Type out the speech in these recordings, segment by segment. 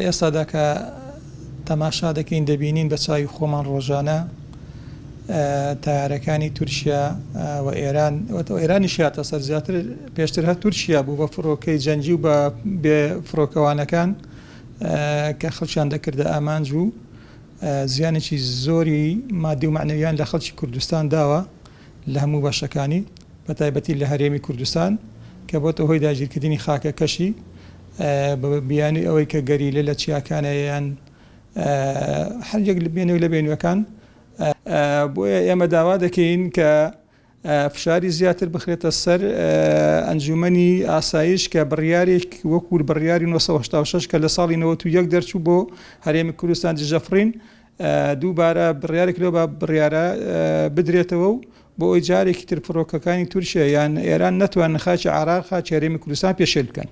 ئێستادا کە تەماشا دەکەین دەبینین بە چاوی خۆمان ڕۆژانە تایارەکانی تورکیا و ئێرانیش هاتە سەر زیاتر پێشتر هات تورکیا بوو بە فڕۆکەی جەنگی و بە بێ فڕۆکەوانەکان کە خەڵکیان دەکردە ئامانج و زیانێکی زۆری مادی و معنەویان لە خەڵکی کوردستان داوە لە هەموو بەشەکانی بە تایبەتی لە هەرێمی کوردستان کە بۆتە هۆی داگیرکردنی خاکەکەشی بیانی ئەوەی کە گەریلە لە چیاکانەیان هەرێک لە بێنەوە لە بێنوەکان بۆیە ئێمە داوا دەکەین کە فشاری زیاتر بخرێتە سەر ئەنجومەنی ئاسایش کە بڕیارێک وەکو بڕیاری 1986 کە لە ساڵی 91 دەرچوو بۆ هەرێمی کوردستان دژەفڕین دووبارە بڕیارێک لەو بە بڕیارە بدرێتەوە و بۆ ئەوی جارێکی تر فڕۆکەکانی تورکیا یان ئێران نەتوانن خاچی عێراق خاچی هەرێمی کوردستان پێشێل بکەن.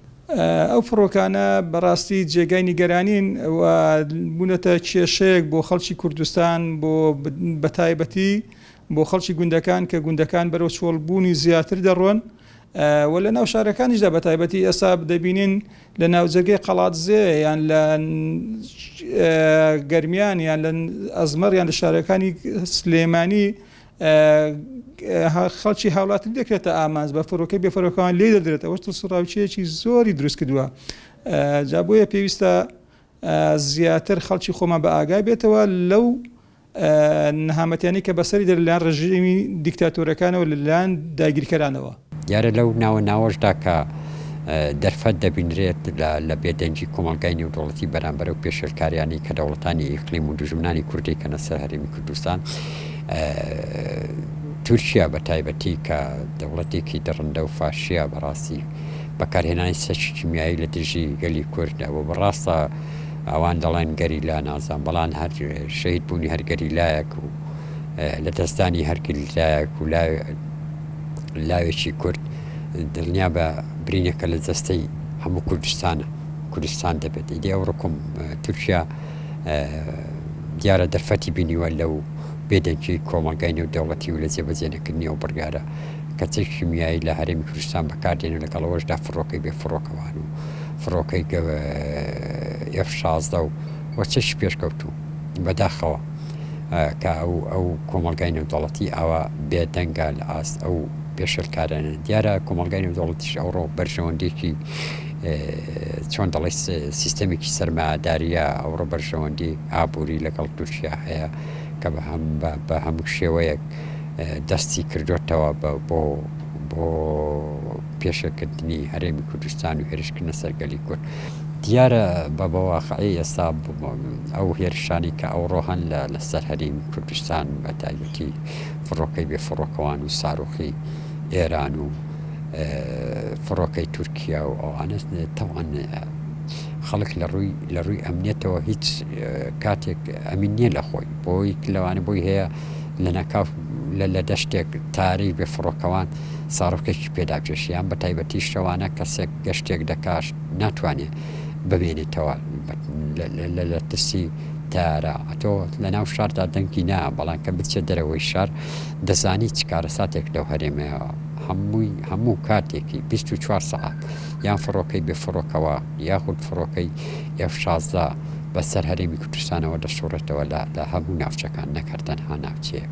ئەو فڕۆکانە بەڕاستی جێگای نیگەرانین و بوونەتە کێشەیەک بۆ خەڵکی کوردستان بۆ بەتایبەتی بۆ خەڵکی گوندەکان کە گوندەکان بەرەو چۆڵبوونی زیاتر دەڕۆن و لە ناو شارەکانیشدا بەتایبەتی ئێستا دەبینین لە ناوجەرگەی قەڵاتزێ یان لە گەرمیان یان لە ئەزمەر یان لە شارەکانی سلێمانی خەڵکی هاوڵاتی دەکرێتە ئامانج بە فڕۆکەی بێفڕۆکەوان لێ دەدرێتەوە ئەوەش سوڕاوچەیەکی زۆری دروست کردووە جا بۆیە پێویستە زیاتر خەڵکی خۆمان بە ئاگای بێتەوە لەو نەهامەتیانی کە بەسەری لەلایەن ڕژیمی دیکتاتۆرەکانەوە لەلایەن داگیرکەرانەوە دیارە لەو ناوەناوەشدا کە دەرفەت دەبینرێت لە بێدەنجی کۆمەلگای نێودەوڵەتی بەرامبەر و پێشێلکاریانی کە دەوڵەتانی ئیقلیم و دوژمنانی کوردی کەنە سەر هەرێمی کوردستان تورکیا بە تایبەتی کە دەوڵەتێکی دڕندە و فاشیە بەڕاستی بەکارهێنانی سەرچی کیمیایی لە دژی گەلی کوردەوە بەڕاستە ئەوان دەڵێن گەریلا نازان بەڵام هەر شەهید بوونی هەر گەریلایەک و لە دەستانی هەر گەریلایەک و لاوێکی کورد دڵنیا بە برینێکە لە جەستەی هەموو کوردستان دەبێت ئیدی ئەو ڕکم تورکیا دیارە دەرفەتی بینیوە لەو بێدەنجی کۆمەلگای نێودەوڵەتی و لە جێبەجێنەکردنی ئەو بڕیارە کەچەی کیمیایی لە هەرێمی کوردستان بەکاردێنە لەگەڵەوەشدا فڕۆکەی بێفڕۆکەوان و فڕۆکەی F-16 و وەچەشی پێشکەوتوو بەداخەوە کە ئەو کۆمەلگای نێودەوڵەتی ئەوە بێدەنگە لە ئاست ئەو پێشێلکارانە دیارە کۆمەلگای نێودەوڵەتیش ئەوڕۆ بەرژەوەندێکی چۆن دەڵێ سیستەمێکی سەرمایهداریە ئەوڕۆ بەرژەوەندی ئابووری لەگەڵ تورکیا هەیە کە بە هەموو شێوەیەک دەستی کردوێتەوە بۆ پێشەکردنی هەرێمی کوردستان و هێرشکردنە سەرگەلی کورد دیارە بە واقعی ئێستا ئەو هێرشانی کە ئەوڕۆ هەن لەسەر هەرێمی کوردستان بە تایبەتی فڕۆکەی بێفڕۆکەوان و ساڕۆخی ئێران و فڕۆکەی تورکیا و ئەوانە تەوان خەڵک لە ڕووی ئەمنیەتەوە هیچ کاتێک ئەمین نییە لە خۆی بۆی لەوانە بۆی هەیە لە نەکاو لە دەشتێک تاری بێفڕۆکەوان ساڕۆکێکی پێداپێشیان بە تایبەتی شەوانە کەسێک گەشتێک دەکاش ناتوانێت ببێنێتەوە لە ترسی تارە ئەتۆ لە ناو شاردا دەنگی نا بەڵام کە بچێت دەرەوەی شار دەزانی چ کارەساتێک لەو هەرێمەیەوە هەموو کاتێکی 24 سەعات یان فڕۆکەی بێفڕۆکەوە یاخود فڕۆکەی F-16 بەسەر هەرێمی کوردستانەوە دەشۆڕێتەوە لە هەموو ناوچەکان نەکردن ها ناوچەیە